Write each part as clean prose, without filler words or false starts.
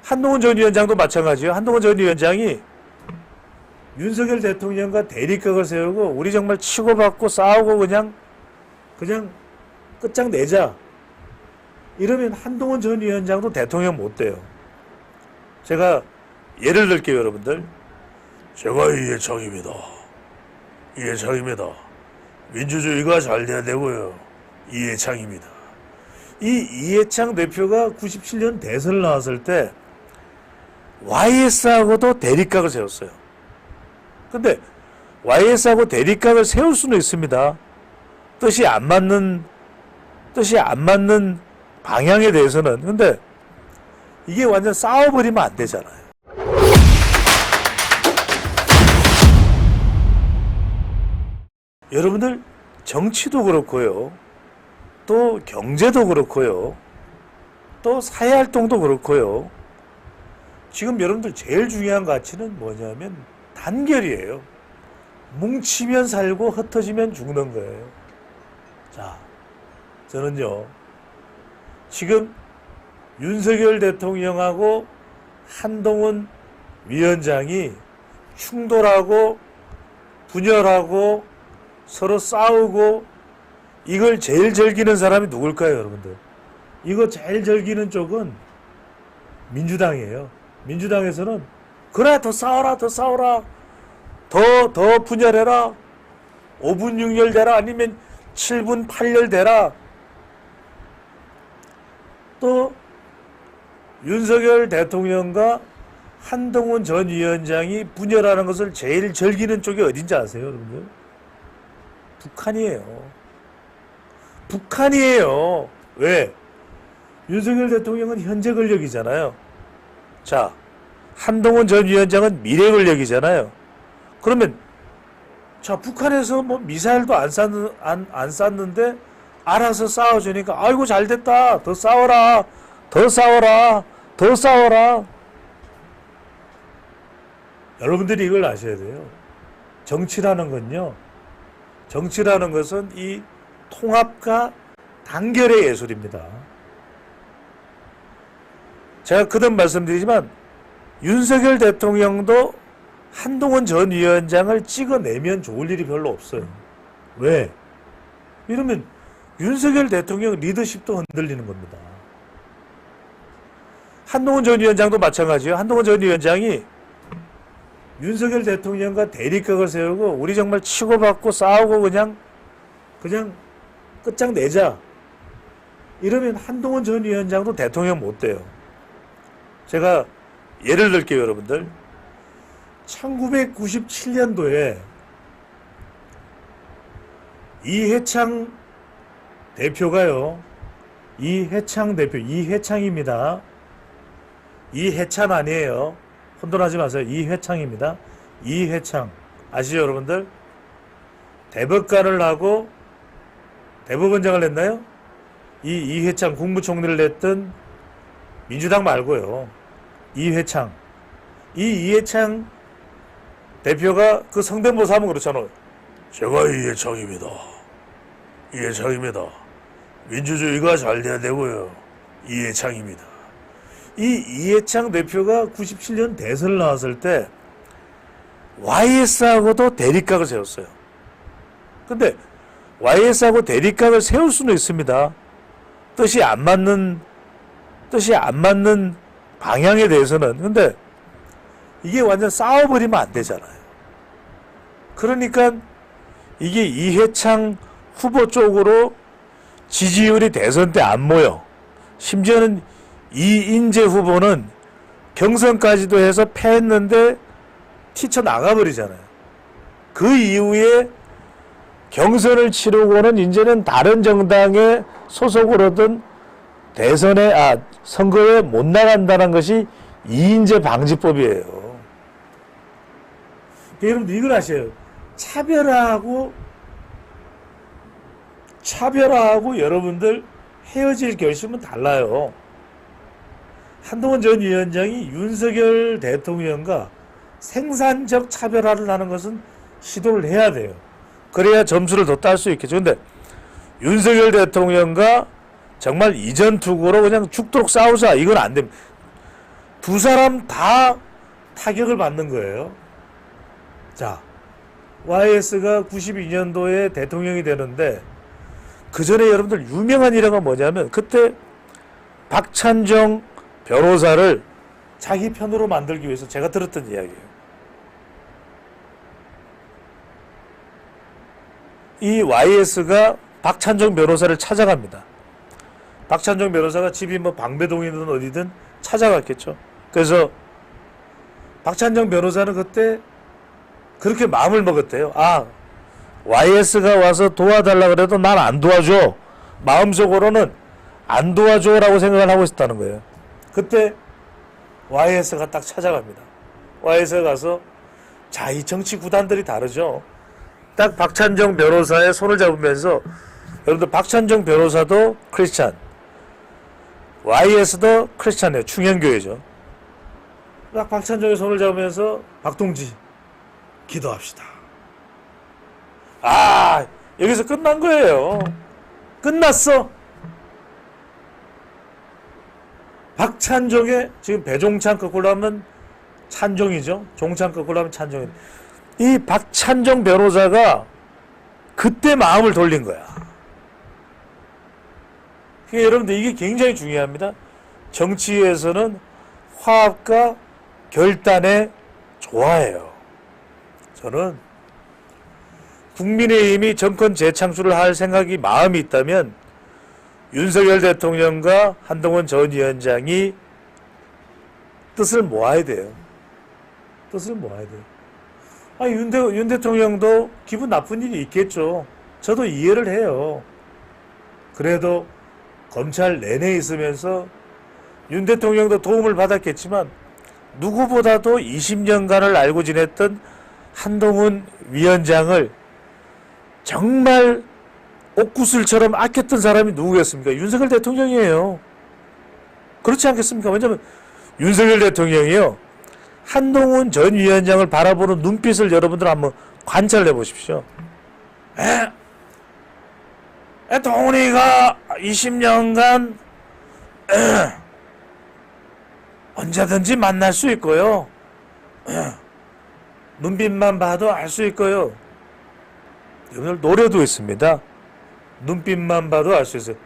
한동훈 전 위원장도 마찬가지예요. 한동훈 전 위원장이 윤석열 대통령과 대립각을 세우고 우리 정말 치고받고 싸우고 그냥 끝장내자. 이러면 한동훈 전 위원장도 대통령 못 돼요. 제가 예를 들게요, 여러분들. 제가 이해창입니다. 이해창입니다. 민주주의가 잘 돼야 되고요. 이해창입니다. 이 이해창 대표가 97년 대선을 나왔을 때 YS하고도 대립각을 세웠어요. 근데 YS하고 대립각을 세울 수는 있습니다. 뜻이 안 맞는 방향에 대해서는. 근데 이게 완전 싸워버리면 안 되잖아요. 여러분들 정치도 그렇고요. 또 경제도 그렇고요. 또 사회활동도 그렇고요. 지금 여러분들 제일 중요한 가치는 뭐냐면 단결이에요. 뭉치면 살고 흩어지면 죽는 거예요. 자, 저는요. 지금 윤석열 대통령하고 한동훈 위원장이 충돌하고 분열하고 서로 싸우고 이걸 제일 즐기는 사람이 누굴까요, 여러분들? 이거 제일 즐기는 쪽은 민주당이에요. 민주당에서는 그래 더 싸워라 더 분열해라 5분 6열 되라 아니면 7분 8열 되라. 또 윤석열 대통령과 한동훈 전 위원장이 분열하는 것을 제일 즐기는 쪽이 어딘지 아세요, 여러분들? 북한이에요. 왜? 윤석열 대통령은 현재 권력이잖아요. 자, 한동훈 전 위원장은 미래 권력이잖아요. 그러면 자, 북한에서 뭐 미사일도 안 쐈는데 알아서 싸워주니까 아이고 잘됐다. 더 싸워라. 여러분들이 이걸 아셔야 돼요. 정치라는 것은 이 통합과 단결의 예술입니다. 제가 거듭 말씀드리지만 윤석열 대통령도 한동훈 전 위원장을 찍어내면 좋을 일이 별로 없어요. 왜? 이러면 윤석열 대통령 리더십도 흔들리는 겁니다. 한동훈 전 위원장도 마찬가지예요. 한동훈 전 위원장이 윤석열 대통령과 대립각을 세우고 우리 정말 치고받고 싸우고 그냥 끝장내자. 이러면 한동훈 전 위원장도 대통령 못 돼요. 제가 예를 들게요, 여러분들. 1997년도에 이해창 대표가요. 이해창입니다. 이해찬 아니에요. 혼돈하지 마세요. 이해창입니다. 이해창. 아시죠, 여러분들? 대법관을 하고 대법원장을 냈나요? 이 이해창 국무총리를 냈던 민주당 말고요. 이해창. 이 이해창 대표가 그 성대모사 하면 그렇잖아요. 제가 이해창입니다. 민주주의가 잘 돼야 되고요. 이해창입니다. 이 이해창 대표가 97년 대선을 나왔을 때 YS하고도 대립각을 세웠어요. 근데 YS하고 대립각을 세울 수는 있습니다. 뜻이 안 맞는 방향에 대해서는. 근데 이게 완전 싸워버리면 안 되잖아요. 그러니까 이게 이해창 후보 쪽으로 지지율이 대선 때 안 모여. 심지어는 이인재 후보는 경선까지도 해서 패했는데 튀쳐나가버리잖아요. 그 이후에 경선을 치르고는 이제는 다른 정당의 소속으로든 선거에 못 나간다는 것이 이인재 방지법이에요. 여러분들 이걸 아셔요. 차별화하고 여러분들 헤어질 결심은 달라요. 한동훈 전 위원장이 윤석열 대통령과 생산적 차별화를 하는 것은 시도를 해야 돼요. 그래야 점수를 더 딸 수 있겠죠. 근데 윤석열 대통령과 정말 이전 투구로 그냥 죽도록 싸우자. 이건 안 됩니다. 두 사람 다 타격을 받는 거예요. 자, YS가 92년도에 대통령이 되는데 그 전에 여러분들 유명한 일화가 뭐냐면 그때 박찬정 변호사를 자기 편으로 만들기 위해서 제가 들었던 이야기예요. 이 YS가 박찬정 변호사를 찾아갑니다. 박찬정 변호사가 집이 뭐 방배동이든 어디든 찾아갔겠죠. 그래서 박찬정 변호사는 그때 그렇게 마음을 먹었대요. 아, YS가 와서 도와달라 그래도 난 안 도와줘. 마음속으로는 안 도와줘라고 생각을 하고 있었다는 거예요. 그때 YS가 딱 찾아갑니다. YS가 가서, 자, 이 정치 구단들이 다르죠. 딱 박찬정 변호사의 손을 잡으면서, 여러분들 박찬정 변호사도 크리스찬, YS도 크리스찬이에요. 충현교회죠. 딱 박찬정의 손을 잡으면서, 박동지 기도합시다. 아, 여기서 끝난 거예요. 끝났어. 박찬정의, 지금 배종찬 거꾸로 하면 찬종이죠. 종찬 거꾸로 하면 찬종이죠. 이 박찬정 변호사가 그때 마음을 돌린 거야. 그러니까 여러분들 이게 굉장히 중요합니다. 정치에서는 화합과 결단에 좋아해요. 저는 국민의힘이 정권 재창출을 할 생각이 마음이 있다면 윤석열 대통령과 한동훈 전 위원장이 뜻을 모아야 돼요. 뜻을 모아야 돼요. 아, 윤 대통령도 기분 나쁜 일이 있겠죠. 저도 이해를 해요. 그래도 검찰 내내 있으면서 윤 대통령도 도움을 받았겠지만 누구보다도 20년간을 알고 지냈던 한동훈 위원장을 정말 옥구슬처럼 아꼈던 사람이 누구겠습니까? 윤석열 대통령이에요. 그렇지 않겠습니까? 왜냐하면 윤석열 대통령이요, 한동훈 전 위원장을 바라보는 눈빛을 여러분들 한번 관찰해 보십시오. 동훈이가 20년간 언제든지 만날 수 있고요. 눈빛만 봐도 알 수 있고요. 오늘 노래도 있습니다. 눈빛만 봐도 알 수 있어요.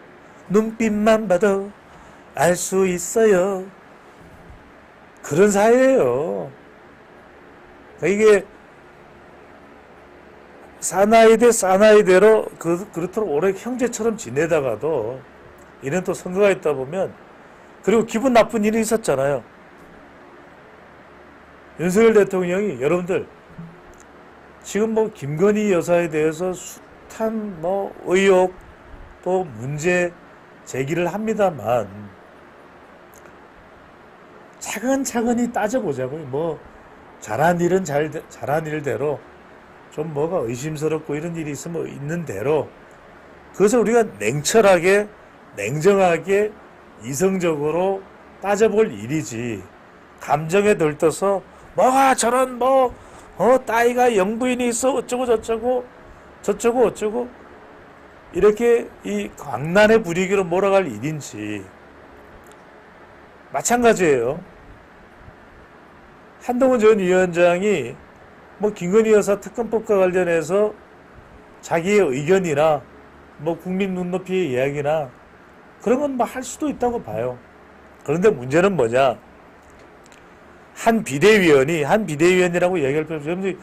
눈빛만 봐도 알 수 있어요. 그런 사이예요. 이게 사나이 대 사나이대로 그렇도록 오래 형제처럼 지내다가도 이런 또 선거가 있다 보면, 그리고 기분 나쁜 일이 있었잖아요. 윤석열 대통령이 여러분들 지금 뭐 김건희 여사에 대해서 숱한 뭐 의혹 또 문제 제기를 합니다만 차근차근히 따져보자고요. 뭐 잘한 일은 잘한 일대로, 좀 뭐가 의심스럽고 이런 일이 있으면 있는 대로, 그것을 우리가 냉철하게 냉정하게 이성적으로 따져볼 일이지, 감정에 들떠서 뭐가 저런 따위가 영부인이 있어 어쩌고 저쩌고 어쩌고 이렇게 이 광란의 분위기로 몰아갈 일인지. 마찬가지예요. 한동훈 전 위원장이 뭐 김건희 여사 특검법과 관련해서 자기의 의견이나 뭐 국민 눈높이의 이야기나 그런 건 뭐 할 수도 있다고 봐요. 그런데 문제는 뭐냐? 한 비대위원이라고 이야기할 필요 없어요.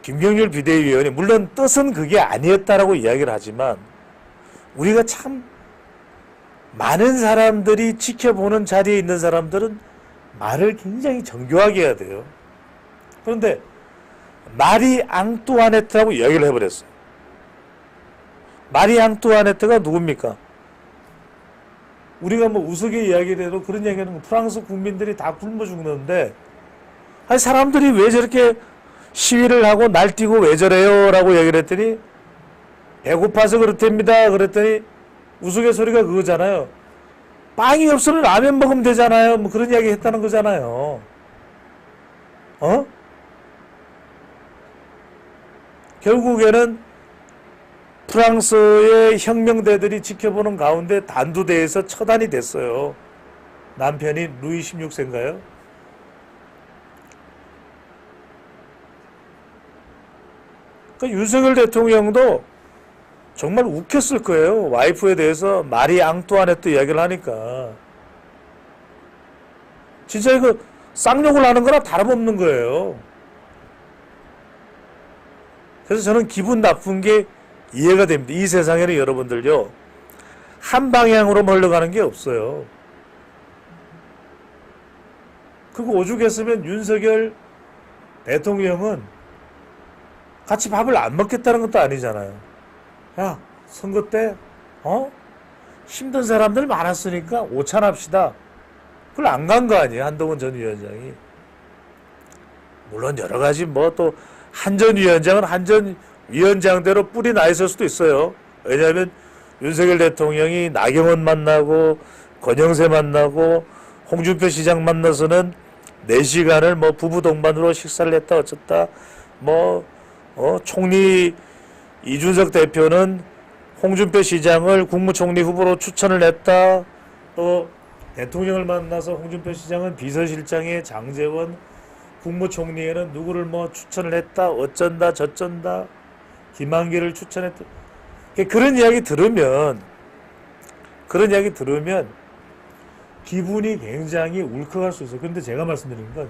김경률 비대위원이 물론 뜻은 그게 아니었다라고 이야기를 하지만, 우리가 참 많은 사람들이 지켜보는 자리에 있는 사람들은 말을 굉장히 정교하게 해야 돼요. 그런데 마리 앙뚜아네트라고 이야기를 해버렸어요. 마리 앙뚜아네트가 누굽니까? 우리가 뭐 우스개 이야기대로 그런 이야기하는, 프랑스 국민들이 다 굶어 죽는데, 아니 사람들이 왜 저렇게 시위를 하고 날뛰고 왜 저래요? 라고 얘기를 했더니, 배고파서 그렇답니다. 그랬더니 우스갯소리가 그거잖아요. 빵이 없으면 라면 먹으면 되잖아요. 뭐 그런 이야기 했다는 거잖아요. 결국에는 프랑스의 혁명대들이 지켜보는 가운데 단두대에서 처단이 됐어요. 남편이 루이 16세인가요? 그러니까 윤석열 대통령도 정말 웃겼을 거예요. 와이프에 대해서 마리 앙뚜아네트 이야기를 하니까. 진짜 이거 쌍욕을 하는 거나 다름없는 거예요. 그래서 저는 기분 나쁜 게 이해가 됩니다. 이 세상에는 여러분들요, 한 방향으로 흘러가는 게 없어요. 그거 오죽했으면 윤석열 대통령은 같이 밥을 안 먹겠다는 것도 아니잖아요. 야, 선거 때 힘든 사람들 많았으니까 오찬합시다. 그걸 안 간 거 아니에요, 한동훈 전 위원장이. 물론 여러 가지 뭐 또 한 전 위원장은 한 전 위원장대로 뿔이 나 있을 수도 있어요. 왜냐하면 윤석열 대통령이 나경원 만나고 권영세 만나고 홍준표 시장 만나서는 4시간을 뭐 부부 동반으로 식사를 했다 어쨌다. 뭐 총리 이준석 대표는 홍준표 시장을 국무총리 후보로 추천을 했다. 또 대통령을 만나서 홍준표 시장은 비서실장에 장제원, 국무총리에는 누구를 뭐 추천을 했다. 어쩐다 저쩐다. 김한길을 추천했다. 그런 이야기 들으면 기분이 굉장히 울컥할 수 있어요. 그런데 제가 말씀드리는 건,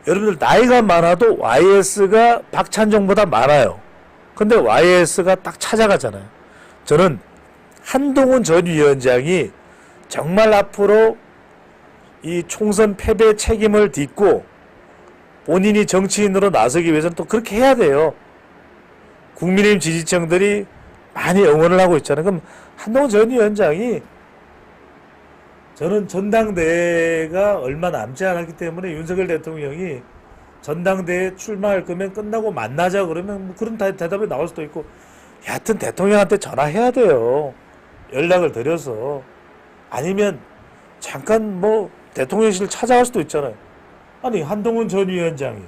여러분들 나이가 많아도 YS가 박찬종보다 많아요. 근데 YS가 딱 찾아가잖아요. 저는 한동훈 전 위원장이 정말 앞으로 이 총선 패배 책임을 딛고 본인이 정치인으로 나서기 위해서는 또 그렇게 해야 돼요. 국민의힘 지지층들이 많이 응원을 하고 있잖아요. 그럼 한동훈 전 위원장이, 저는 전당대회가 얼마 남지 않았기 때문에 윤석열 대통령이 전당대회에 출마할 거면 끝나고 만나자 그러면 뭐 그런 대답이 나올 수도 있고, 여하튼 대통령한테 전화해야 돼요. 연락을 드려서. 아니면 잠깐 뭐 대통령실 찾아갈 수도 있잖아요. 아니, 한동훈 전 위원장이,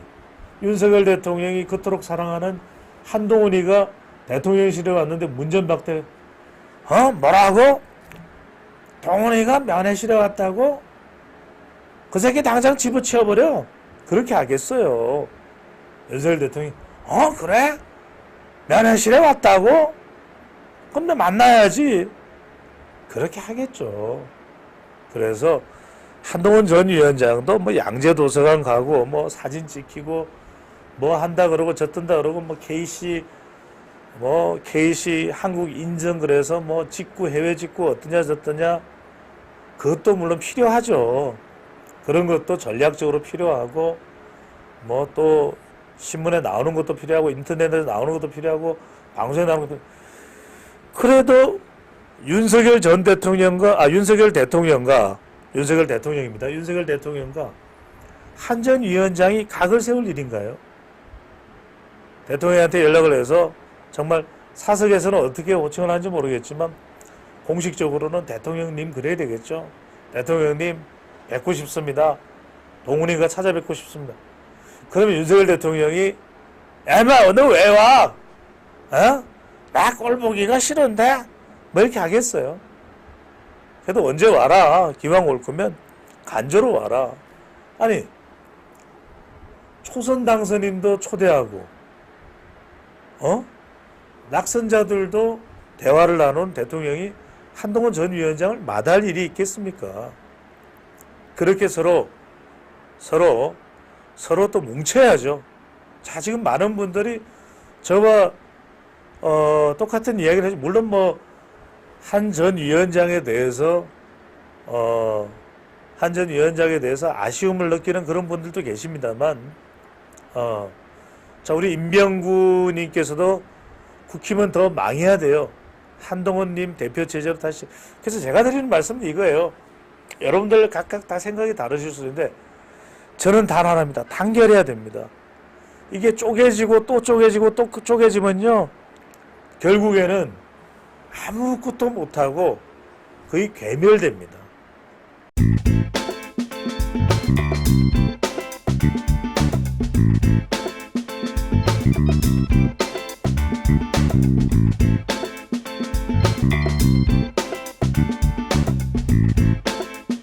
윤석열 대통령이 그토록 사랑하는 한동훈이가 대통령실에 왔는데 문전박대, 뭐라고? 동훈이가 면회실에 왔다고? 그 새끼 당장 집어치워버려. 그렇게 하겠어요. 윤석열 대통령이, 그래? 면회실에 왔다고? 그럼 나 만나야지. 그렇게 하겠죠. 그래서 한동훈 전 위원장도 뭐 양재도서관 가고 뭐 사진 찍히고 뭐 한다 그러고 저뜬다 그러고 뭐 KC 한국 인증 그래서 뭐 직구 해외 직구 어떠냐 저떠냐, 그것도 물론 필요하죠. 그런 것도 전략적으로 필요하고 뭐 또 신문에 나오는 것도 필요하고 인터넷에 나오는 것도 필요하고 방송에 나오는 것도. 그래도 윤석열 대통령입니다. 윤석열 대통령과 한 전 위원장이 각을 세울 일인가요? 대통령한테 연락을 해서, 정말 사석에서는 어떻게 호칭을 하는지 모르겠지만 공식적으로는 대통령님 그래야 되겠죠. 대통령님 뵙고 싶습니다. 동훈이가 찾아뵙고 싶습니다. 그러면 윤석열 대통령이, 야마 너 왜 와? 나 꼴 보기가 싫은데? 뭐 이렇게 하겠어요. 그래도 언제 와라. 기왕 올 거면 간절로 와라. 아니, 초선 당선인도 초대하고 낙선자들도 대화를 나눈 대통령이 한동훈 전 위원장을 마다할 일이 있겠습니까? 그렇게 서로 또 뭉쳐야죠. 자, 지금 많은 분들이 저와 똑같은 이야기를 하죠. 물론 뭐 한 전 위원장에 대해서 아쉬움을 느끼는 그런 분들도 계십니다만, 자, 우리 임병구님께서도 국힘은 더 망해야 돼요. 한동훈님 대표 체제로 다시. 그래서 제가 드리는 말씀은 이거예요. 여러분들 각각 다 생각이 다르실 수 있는데, 저는 단 하나입니다. 단결해야 됩니다. 이게 쪼개지고 또 쪼개지고 또 쪼개지면요, 결국에는 아무것도 못하고 거의 괴멸됩니다.